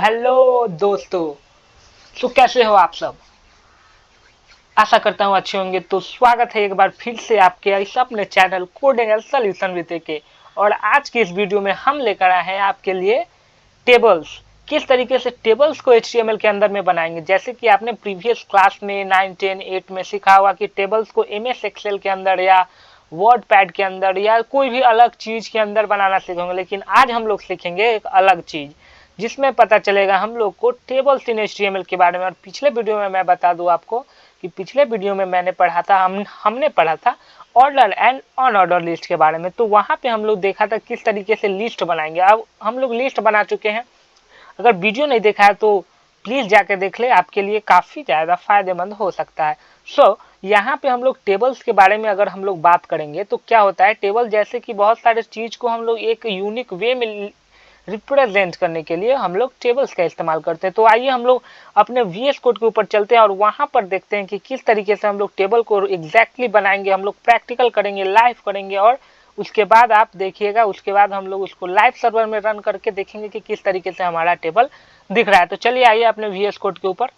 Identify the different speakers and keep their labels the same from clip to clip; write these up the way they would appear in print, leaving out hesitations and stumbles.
Speaker 1: Hello दोस्तों। कैसे हो आप सब? आशा करता हूँ अच्छे होंगे। तो स्वागत है एक बार फिर से आपके इस अपने channel coding and solution with के। और आज की इस वीडियो में हम लेकर आए हैं आपके लिए टेबल्स। किस तरीके से टेबल्स को HTML के अंदर में बनाएंगे। जैसे कि आपने प्रीवियस क्लास में 9, 10, 8 में सीखा हुआ कि टेबल्स को MS एक्सेल के अंदर या वर्ड पैड के अंदर या कोई भी अलग चीज के अंदर बनाना सीखेंगे। लेकिन आज हम लोग सीखेंगे एक अलग चीज जिसमें पता चलेगा हम लोग को टेबल्स इन HTML के बारे में। और पिछले वीडियो में मैं बता दूं आपको कि पिछले वीडियो में मैंने पढ़ा था हमने पढ़ा था ऑर्डर एंड अनऑर्डर लिस्ट के बारे में। तो वहां पे हम लोग देखा था किस तरीके से लिस्ट बनाएंगे। अब हम लोग लिस्ट बना चुके हैं। अगर वीडियो नहीं देखा है तो प्लीज जाके देख ले, आपके लिए काफी ज्यादा फायदेमंद हो सकता है। यहाँ पे हम लोग टेबल्स के बारे में अगर हम लोग बात करेंगे तो क्या होता है, टेबल जैसे कि बहुत सारे चीज को हम लोग एक यूनिक वे में रिप्रेजेंट करने के लिए हम लोग टेबल्स का इस्तेमाल करते हैं। तो आइए हम लोग अपने VS कोड के ऊपर चलते हैं और वहां पर देखते हैं कि किस तरीके से हम लोग टेबल को एग्जैक्टली बनाएंगे। हम लोग प्रैक्टिकल करेंगे, लाइव करेंगे और उसके बाद आप देखिएगा, उसके बाद हम लोग उसको लाइव सर्वर में रन करके देखेंगे कि किस तरीके से हमारा टेबल दिख रहा है। तो चलिए आइए अपने VS कोड के ऊपर।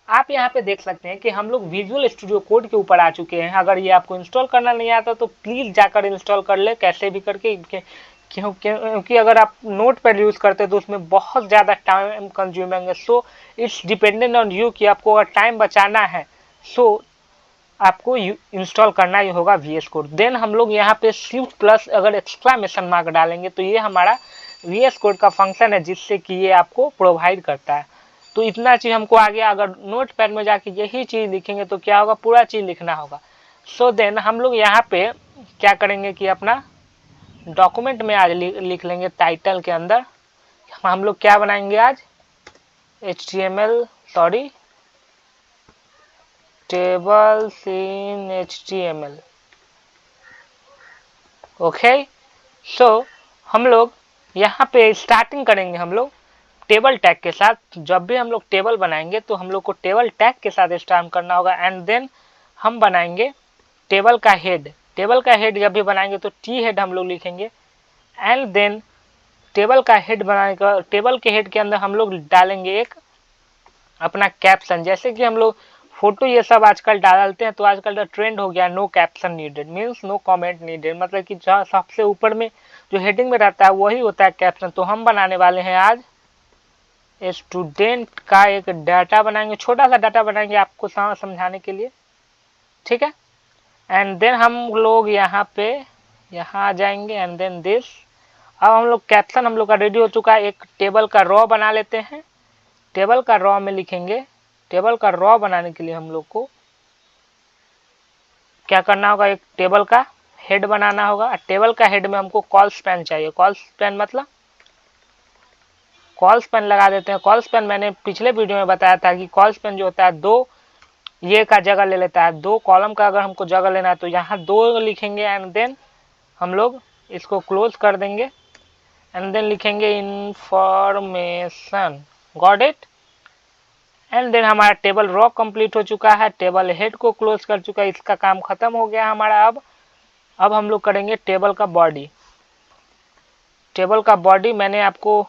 Speaker 1: आप यहाँ पे देख सकते हैं कि हम लोग विजुअल स्टूडियो कोड के ऊपर आ चुके हैं। अगर ये आपको इंस्टॉल करना नहीं आता तो प्लीज जाकर इंस्टॉल कर ले कैसे भी करके, क्योंकि अगर आप नोट पैड यूज करते हैं तो उसमें बहुत ज्यादा टाइम कंज्यूमिंग है। इट्स डिपेंडेंट ऑन यू कि आपको अगर टाइम बचाना है आपको इंस्टॉल करना ही होगा VS कोड। देन हम लोग यहाँ पे शिफ्ट प्लस अगर एक्सक्लेमेशन मार्क डालेंगे तो ये हमारा VS कोड का फंक्शन है जिससे कि ये आपको प्रोवाइड करता है। तो इतना चीज हमको आ गया। अगर नोट पैड में जाके यही चीज लिखेंगे तो क्या होगा, पूरा चीज लिखना होगा। देन हम लोग यहाँ पे क्या करेंगे कि अपना डॉक्यूमेंट में आज लिख लेंगे टाइटल के अंदर हम लोग क्या बनाएंगे आज, टेबल्स इन HTML। ओके, हम लोग यहाँ पे स्टार्टिंग करेंगे हम लोग टेबल टैग के साथ। जब भी हम लोग टेबल बनाएंगे तो हम लोग को टेबल टैग के साथ स्टार्ट करना होगा। एंड देन हम बनाएंगे टेबल का हेड। टेबल का हेड जब भी बनाएंगे तो T हेड हम लोग लिखेंगे। एंड देन टेबल का हेड बनाने का, टेबल के हेड के अंदर हम लोग डालेंगे एक अपना कैप्शन। जैसे कि हम लोग फोटो ये सब आजकल डालते हैं तो आजकल का ट्रेंड हो गया no caption needed, means no comment needed. मतलब कि जहाँ सबसे ऊपर में जो हेडिंग में रहता है वही होता है कैप्शन। तो हम बनाने वाले हैं आज स्टूडेंट का एक डाटा बनाएंगे, छोटा सा डाटा बनाएंगे आपको समझाने के लिए, ठीक है। एंड देन हम लोग यहाँ आ जाएंगे। एंड देन दिस, अब हम लोग कैप्शन हम लोग का रेडी हो चुका है। एक टेबल का रॉ बना लेते हैं। टेबल का रॉ में लिखेंगे, टेबल का रॉ बनाने के लिए हम लोग को क्या करना होगा, एक टेबल का हेड बनाना होगा। टेबल का हेड में हमको कॉल स्पैन चाहिए। कॉल स्पैन मतलब कॉल स्पैन लगा देते हैं। कॉल स्पैन मैंने पिछले वीडियो में बताया था कि कॉल स्पैन जो होता है दो ये का जगह ले लेता है। दो कॉलम का अगर हमको जगह लेना है तो यहाँ 2 लिखेंगे। एंड देन हम लोग इसको क्लोज कर देंगे। एंड देन लिखेंगे information, got it. And then हमारा टेबल रॉ कंप्लीट हो चुका है। टेबल हेड को क्लोज कर चुका है, इसका काम खत्म हो गया हमारा। अब हम लोग करेंगे टेबल का बॉडी। टेबल का बॉडी मैंने आपको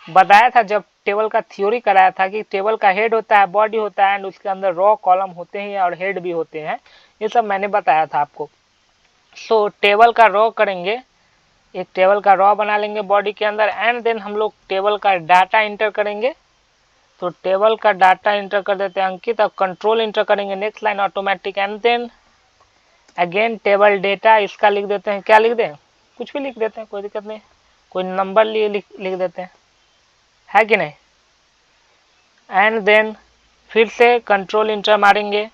Speaker 1: बताया था जब टेबल का थ्योरी कराया था कि टेबल का हेड होता है, बॉडी होता है एंड उसके अंदर रॉ कॉलम होते हैं और हेड भी होते हैं। ये सब मैंने बताया था आपको। टेबल का रॉ करेंगे, एक टेबल का रॉ बना लेंगे बॉडी के अंदर। एंड देन हम लोग टेबल का डाटा इंटर करेंगे। तो टेबल का डाटा इंटर कर देते हैं अंकित। अब कंट्रोल इंटर करेंगे, next line automatic. And then again table data, इसका लिख देते हैं, क्या लिख दें, कुछ भी लिख देते हैं, कोई दिक्कत नहीं, कोई नंबर लिए लिख देते हैं, है कि नहीं। एंड देन फिर से कंट्रोल इंटर मारेंगे।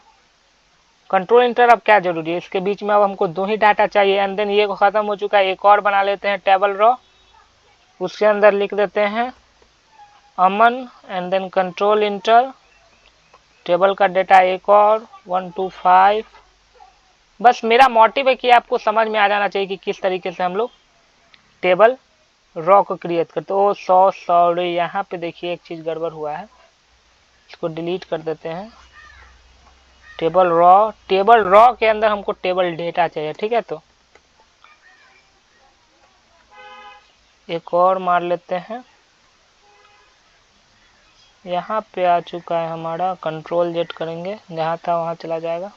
Speaker 1: कंट्रोल इंटर अब क्या जरूरी है, इसके बीच में अब हमको 2 ही डाटा चाहिए। एंड देन ये खत्म हो चुका है, एक और बना लेते हैं टेबल रॉ। उसके अंदर लिख देते हैं Aman. And then control enter, table का डेटा एक और 1 2 5। बस मेरा मोटिव है कि आपको समझ में आ जाना चाहिए कि किस तरीके से हम लोग टेबल रॉ को क्रिएट करते। ओ सॉरी, यहाँ पे देखिए एक चीज गड़बड़ हुआ है, इसको डिलीट कर देते हैं। टेबल रॉ के अंदर हमको टेबल डेटा चाहिए, ठीक है। तो एक और मार लेते हैं यहाँ पे आ चुका है हमारा, कंट्रोल जेड करेंगे, जहाँ था वहाँ चला जाएगा।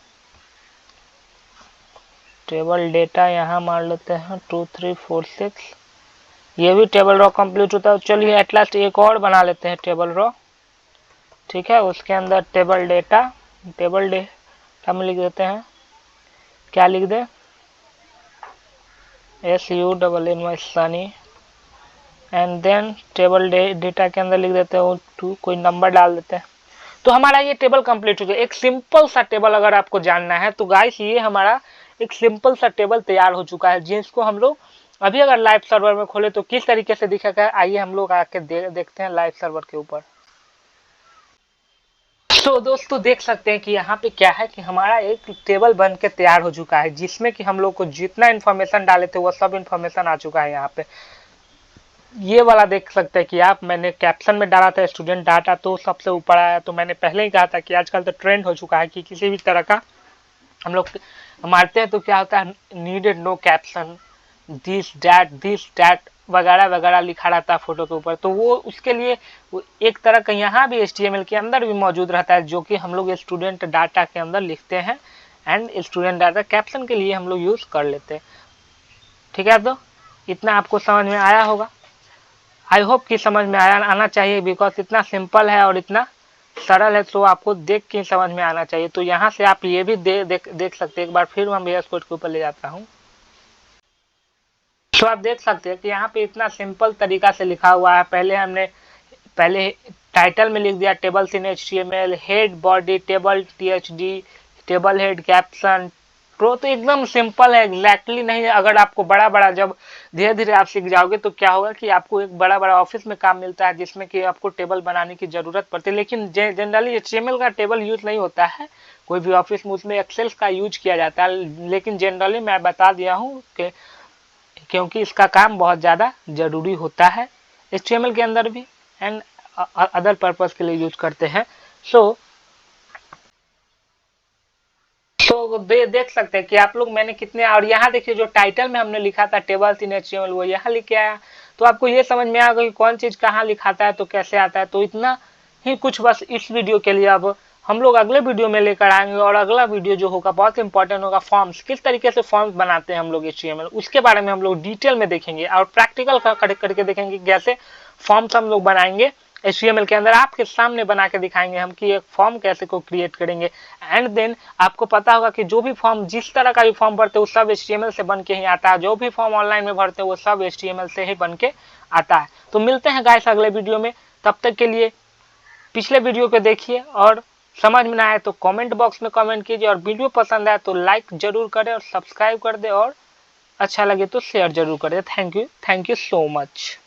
Speaker 1: टेबल डेटा यहाँ मार लेते हैं 2 3 4 6, ये भी टेबल रॉ कंप्लीट होता है। चलिए एट लास्ट एक और बना लेते हैं टेबल रॉ, ठीक है। उसके अंदर टेबल डेटा में लिख देते हैं, क्या लिख दे, SUNNY Sunny, and then table data के अंदर लिख देते हैं 2, कोई नंबर डाल देते हैं। तो हमारा ये टेबल कंप्लीट हो गया। एक सिंपल सा टेबल अगर आपको जानना है तो गाइस ये हमारा एक सिंपल सा टेबल तैयार हो चुका है, जिसको हम लोग अभी अगर लाइव सर्वर में खोले तो किस तरीके से दिखेगा, आइए हम लोग आके देखते हैं लाइव सर्वर के ऊपर। तो दोस्तों देख सकते हैं कि यहाँ पे क्या है कि हमारा एक टेबल बन के तैयार हो चुका है, जिसमें कि हम लोग को जितना इन्फॉर्मेशन डाले थे वो सब इन्फॉर्मेशन आ चुका है। यहाँ पे ये वाला देख सकते हैं कि आप, मैंने कैप्शन में डाला था स्टूडेंट डाटा, तो सबसे ऊपर आया। तो मैंने पहले ही कहा था कि आजकल तो ट्रेंड हो चुका है कि किसी भी तरह का हम लोग मारते हैं तो क्या होता है, needed no caption, this that वगैरह वगैरह लिखा रहता है फोटो के ऊपर। तो वो उसके लिए वो एक तरह का यहाँ भी HTML के अंदर भी मौजूद रहता है, जो कि हम लोग स्टूडेंट डाटा के अंदर लिखते हैं एंड स्टूडेंट डाटा कैप्शन के लिए हम लोग यूज कर लेते हैं, ठीक है। तो इतना आपको समझ में आया होगा, आई होप कि समझ में आना चाहिए, बिकॉज इतना सिंपल है और इतना सरल है, तो आपको देख के समझ में आना चाहिए। तो यहाँ से आप ये भी देख सकते हैं। एक बार फिर हम VS कोड के ऊपर ले जाता हूँ, तो आप देख सकते हैं कि यहाँ पे इतना सिंपल तरीका से लिखा हुआ है। पहले टाइटल में लिख दिया टेबल्स इन HTML, head body table THD, table head caption pro. तो एकदम सिंपल है, एग्जैक्टली नहीं है। अगर आपको बड़ा बड़ा जब धीरे धीरे आप सीख जाओगे तो क्या होगा कि आपको एक बड़ा बड़ा ऑफिस में काम मिलता है, जिसमें कि आपको टेबल बनाने की जरूरत पड़ती है। लेकिन जनरली HTML का टेबल यूज नहीं होता है कोई भी ऑफिस में, उसमें एक्सेल का यूज किया जाता है। लेकिन जनरली मैं बता दिया हूँ कि क्योंकि इसका काम बहुत ज़्यादा ज़रूरी होता है HTML के अंदर भी, एंड अदर पर्पज़ के लिए यूज करते हैं। तो देख सकते हैं कि आप लोग मैंने कितने, और यहाँ देखिए जो टाइटल में हमने लिखा था टेबल्स इन HTML, वो यहाँ लिखे आया। तो आपको ये समझ में आ गया कि कौन चीज़ कहाँ लिखाता है तो कैसे आता है। तो इतना ही कुछ बस इस वीडियो के लिए। अब हम लोग अगले वीडियो में लेकर आएंगे, और अगला वीडियो जो होगा बहुत इंपॉर्टेंट होगा, फॉर्म्स, किस तरीके से फॉर्म्स बनाते हैं हम लोग HTML, उसके बारे में हम लोग डिटेल में देखेंगे और प्रैक्टिकल करके देखेंगे कैसे फॉर्म्स हम लोग बनाएंगे HTML के अंदर। आपके सामने बना के दिखाएंगे हम कि एक फॉर्म कैसे को क्रिएट करेंगे। एंड देन आपको पता होगा कि जो भी फॉर्म, जिस तरह का भी फॉर्म भरते हैं वो सब HTML से बन के ही आता है। जो भी फॉर्म ऑनलाइन में भरते हैं वो सब HTML से ही बन के आता है। तो मिलते हैं गाइस अगले वीडियो में, तब तक के लिए पिछले वीडियो को देखिए, और समझ में ना आए तो कमेंट बॉक्स में कमेंट कीजिए, और वीडियो पसंद आए तो लाइक जरूर करें और सब्सक्राइब कर दे, और अच्छा लगे तो शेयर जरूर करें। Thank you so much.